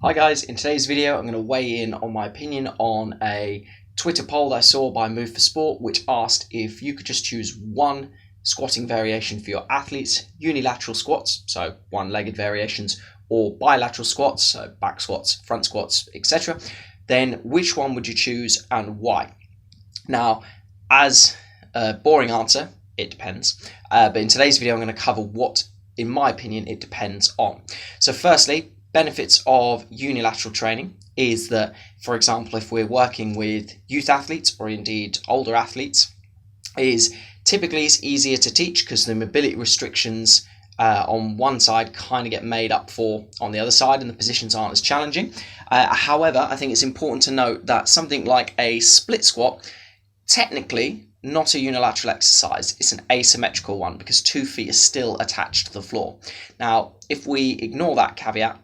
Hi guys, in today's video I'm going to weigh in on my opinion on a Twitter poll that I saw by Move for Sport, which asked if you could just choose one squatting variation for your athletes: unilateral squats, so one-legged variations, or bilateral squats, so back squats, front squats, etc. Then which one would you choose and why? Now, as a boring answer, it depends. But in today's video I'm going to cover what, in my opinion, it depends on. So firstly, benefits of unilateral training is that, for example, if we're working with youth athletes or indeed older athletes, is typically it's easier to teach because the mobility restrictions on one side kind of get made up for on the other side and the positions aren't as challenging. However, I think it's important to note that something like a split squat, technically not a unilateral exercise, it's an asymmetrical one because 2 feet are still attached to the floor. Now, if we ignore that caveat,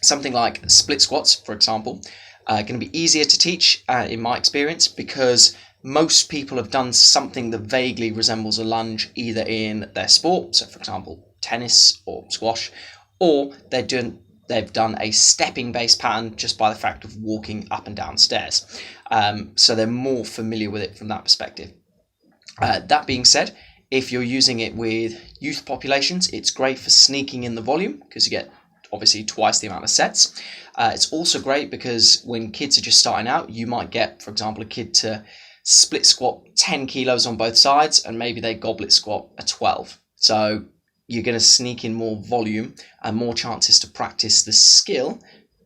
something like split squats, for example, are going to be easier to teach in my experience because most people have done something that vaguely resembles a lunge either in their sport, so for example tennis or squash, or they've done a stepping based pattern just by the fact of walking up and down stairs. So they're more familiar with it from that perspective. That being said, if you're using it with youth populations, it's great for sneaking in the volume because you get obviously twice the amount of sets. It's also great because when kids are just starting out, you might get, for example, a kid to split squat 10 kilos on both sides and maybe they goblet squat a 12. So you're going to sneak in more volume and more chances to practice the skill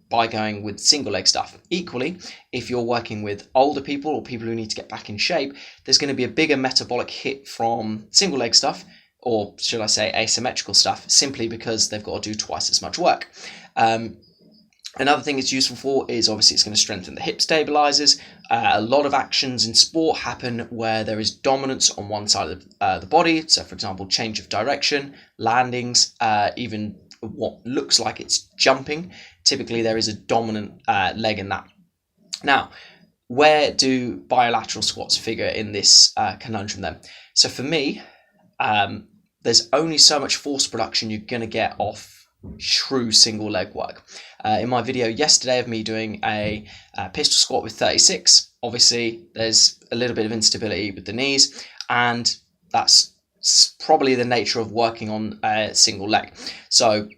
by going with single leg stuff. Equally, if you're working with older people or people who need to get back in shape, there's going to be a bigger metabolic hit from single leg stuff, or should I say asymmetrical stuff, simply because they've got to do twice as much work. Another thing it's useful for is obviously it's going to strengthen the hip stabilizers. A lot of actions in sport happen where there is dominance on one side of the body. So for example, change of direction, landings, even what looks like it's jumping. Typically there is a dominant leg in that. Now, where do bilateral squats figure in this conundrum then? So for me, there's only so much force production you're going to get off true single leg work. In my video yesterday of me doing a pistol squat with 36, obviously there's a little bit of instability with the knees, and that's probably the nature of working on a single leg. So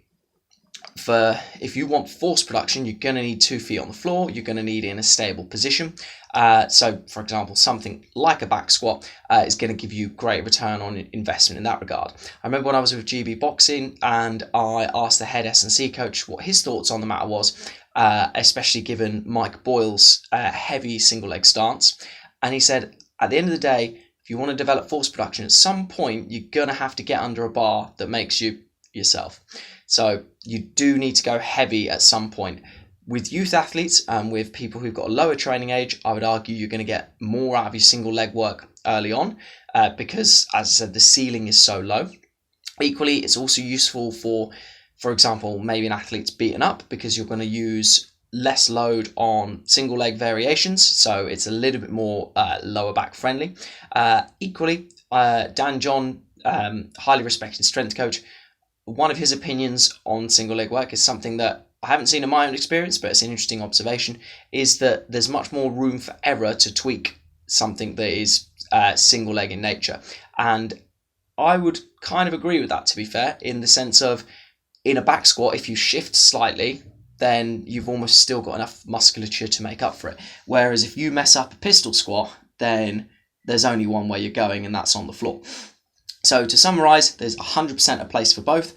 if you want force production, you're going to need 2 feet on the floor, you're going to need it in a stable position. So for example, something like a back squat is going to give you great return on investment in that regard. I remember when I was with GB Boxing and I asked the head S&C coach what his thoughts on the matter was, especially given Mike Boyle's heavy single leg stance. And he said, at the end of the day, if you want to develop force production, at some point you're going to have to get under a bar that makes you yourself. So you do need to go heavy at some point. With youth athletes and with people who've got a lower training age, I would argue you're going to get more out of your single leg work early on because, as I said, the ceiling is so low. Equally, it's also useful for example, maybe an athlete's beaten up because you're going to use less load on single leg variations, so it's a little bit more lower back friendly. Equally, Dan John, highly respected strength coach, one of his opinions on single leg work is something that I haven't seen in my own experience, but it's an interesting observation, is that there's much more room for error to tweak something that is single leg in nature. And I would kind of agree with that, to be fair, in the sense of in a back squat, if you shift slightly, then you've almost still got enough musculature to make up for it. Whereas if you mess up a pistol squat, then there's only one way you're going, and that's on the floor. So to summarize, there's 100% a place for both.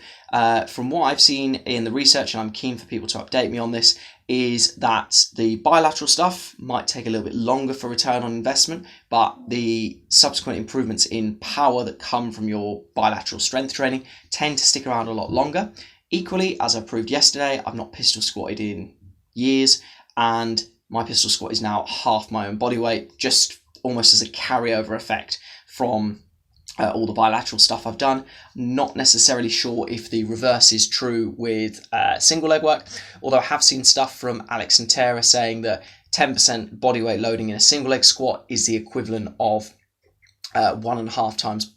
From what I've seen in the research, and I'm keen for people to update me on this, is that the bilateral stuff might take a little bit longer for return on investment, but the subsequent improvements in power that come from your bilateral strength training tend to stick around a lot longer. Equally, as I proved yesterday, I've not pistol squatted in years, and my pistol squat is now half my own body weight, just almost as a carryover effect from all the bilateral stuff I've done. Not necessarily sure if the reverse is true with single leg work, although I have seen stuff from Alex and Tara saying that 10% body weight loading in a single leg squat is the equivalent of 1.5 times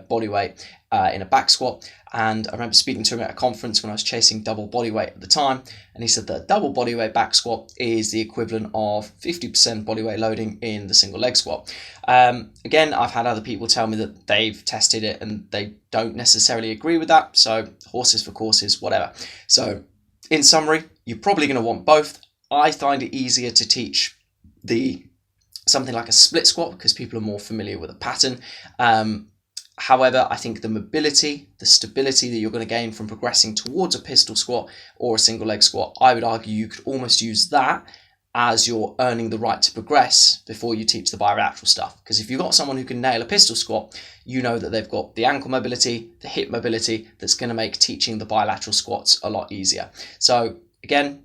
body weight in a back squat. And I remember speaking to him at a conference when I was chasing double body weight at the time, and he said that double body weight back squat is the equivalent of 50% body weight loading in the single leg squat. Again, I've had other people tell me that they've tested it and they don't necessarily agree with that, so horses for courses, whatever. So in summary, you're probably going to want both. I find it easier to teach something like a split squat because people are more familiar with a pattern. However, I think the mobility, the stability that you're going to gain from progressing towards a pistol squat or a single leg squat, I would argue you could almost use that as you're earning the right to progress before you teach the bilateral stuff. Because if you've got someone who can nail a pistol squat, you know that they've got the ankle mobility, the hip mobility, that's going to make teaching the bilateral squats a lot easier. So again,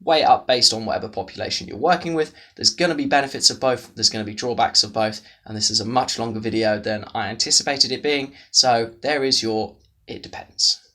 weigh it up based on whatever population you're working with. There's going to be benefits of both, there's going to be drawbacks of both, and this is a much longer video than I anticipated it being, so there is your it depends.